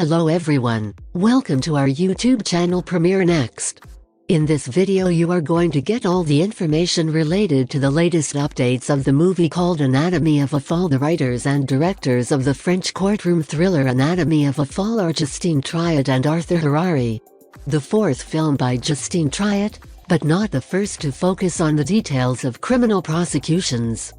Hello everyone, welcome to our YouTube channel Premiere Next. In this video you are going to get all the information related to the latest updates of the movie called Anatomy of a Fall. The writers and directors of the French courtroom thriller Anatomy of a Fall are Justine Triet and Arthur Harari. The fourth film by Justine Triet, but not the first to focus on the details of criminal prosecutions.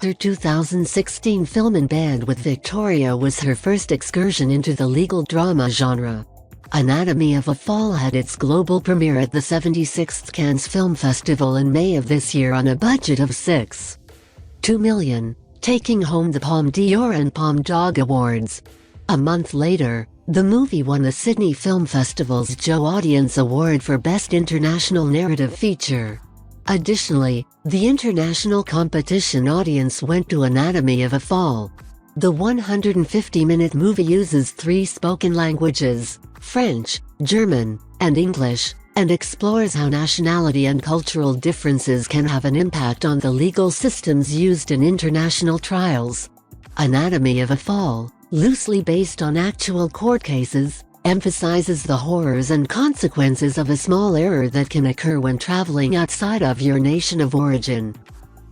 Her 2016 film In Bed with Victoria was her first excursion into the legal drama genre. Anatomy of a Fall had its global premiere at the 76th Cannes Film Festival in May of this year on a budget of $6.2 million, taking home the Palme d'Or and Palme d'Or awards. A month later, the movie won the Sydney Film Festival's Joe Audience Award for Best International Narrative Feature. Additionally, the international competition audience went to Anatomy of a Fall. The 150-minute movie uses 3 spoken languages, French, German, and English, and explores how nationality and cultural differences can have an impact on the legal systems used in international trials. Anatomy of a Fall, loosely based on actual court cases, emphasizes the horrors and consequences of a small error that can occur when traveling outside of your nation of origin.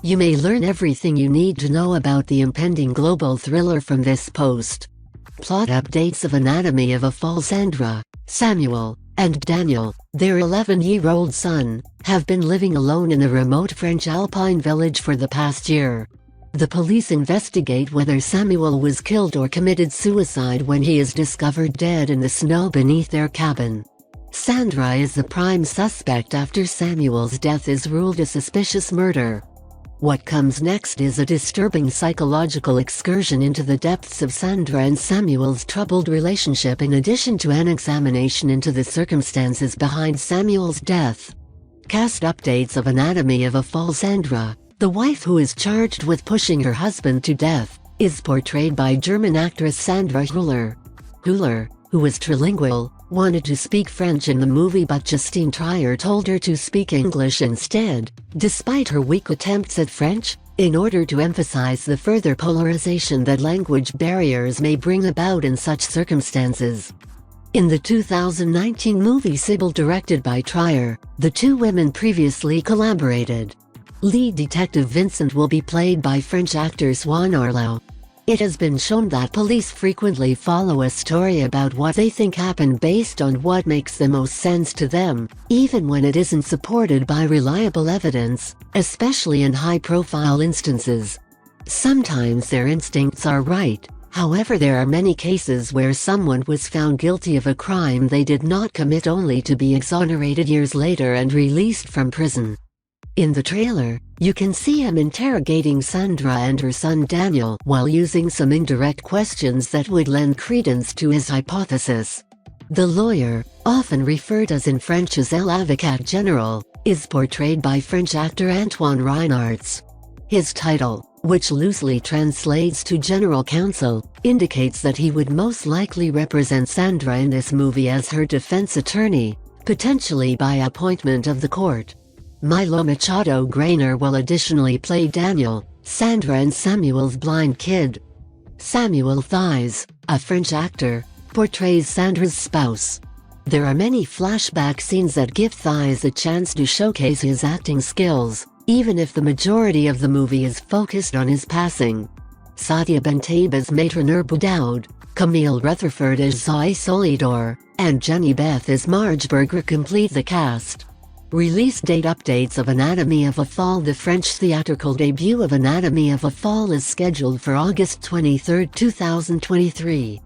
You may learn everything you need to know about the impending global thriller from this post. Plot updates of Anatomy of a Fall. Sandra, Samuel, and Daniel, their 11-year-old son, have been living alone in a remote French alpine village for the past year. The police investigate whether Samuel was killed or committed suicide when he is discovered dead in the snow beneath their cabin. Sandra is the prime suspect after Samuel's death is ruled a suspicious murder. What comes next is a disturbing psychological excursion into the depths of Sandra and Samuel's troubled relationship in addition to an examination into the circumstances behind Samuel's death. Cast updates of Anatomy of a Fall. Sandra, the wife who is charged with pushing her husband to death, is portrayed by German actress Sandra Hüller. Hüller, who is trilingual, wanted to speak French in the movie but Justine Triet told her to speak English instead, despite her weak attempts at French, in order to emphasize the further polarization that language barriers may bring about in such circumstances. In the 2019 movie Sybil directed by Trier, the two women previously collaborated. Lead detective Vincent will be played by French actor Swan Arlo. It has been shown that police frequently follow a story about what they think happened based on what makes the most sense to them, even when it isn't supported by reliable evidence, especially in high-profile instances. Sometimes their instincts are right, however there are many cases where someone was found guilty of a crime they did not commit only to be exonerated years later and released from prison. In the trailer, you can see him interrogating Sandra and her son Daniel while using some indirect questions that would lend credence to his hypothesis. The lawyer, often referred as in French as l'avocat général, is portrayed by French actor Antoine Reinartz. His title, which loosely translates to general counsel, indicates that he would most likely represent Sandra in this movie as her defense attorney, potentially by appointment of the court. Milo Machado Grainer will additionally play Daniel, Sandra and Samuel's blind kid. Samuel Thies, a French actor, portrays Sandra's spouse. There are many flashback scenes that give Thies a chance to showcase his acting skills, even if the majority of the movie is focused on his passing. Sadia Bentaib as Maître Boudaud, Camille Rutherford as Zoe Solidor, and Jenny Beth as Marge Berger complete the cast. Release date updates of Anatomy of a Fall. The French theatrical debut of Anatomy of a Fall is scheduled for August 23, 2023.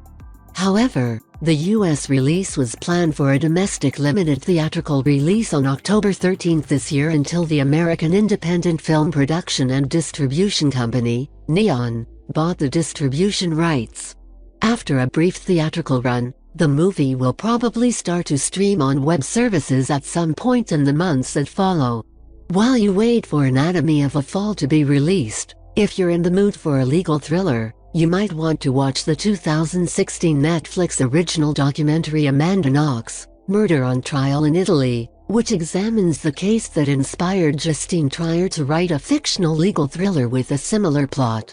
However, the US release was planned for a domestic limited theatrical release on October 13 this year until the American independent film production and distribution company, Neon, bought the distribution rights. After a brief theatrical run, the movie will probably start to stream on web services at some point in the months that follow. While you wait for Anatomy of a Fall to be released, if you're in the mood for a legal thriller, you might want to watch the 2016 Netflix original documentary Amanda Knox, Murder on Trial in Italy, which examines the case that inspired Justine Triet to write a fictional legal thriller with a similar plot.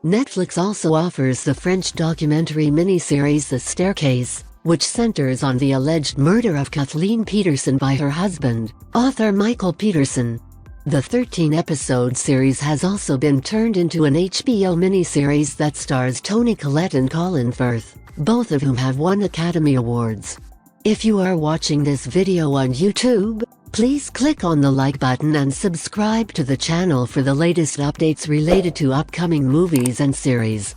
Netflix also offers the French documentary miniseries The Staircase, which centers on the alleged murder of Kathleen Peterson by her husband, author Michael Peterson. The 13-episode series has also been turned into an HBO miniseries that stars Toni Collette and Colin Firth, both of whom have won Academy Awards. If you are watching this video on YouTube, please click on the like button and subscribe to the channel for the latest updates related to upcoming movies and series.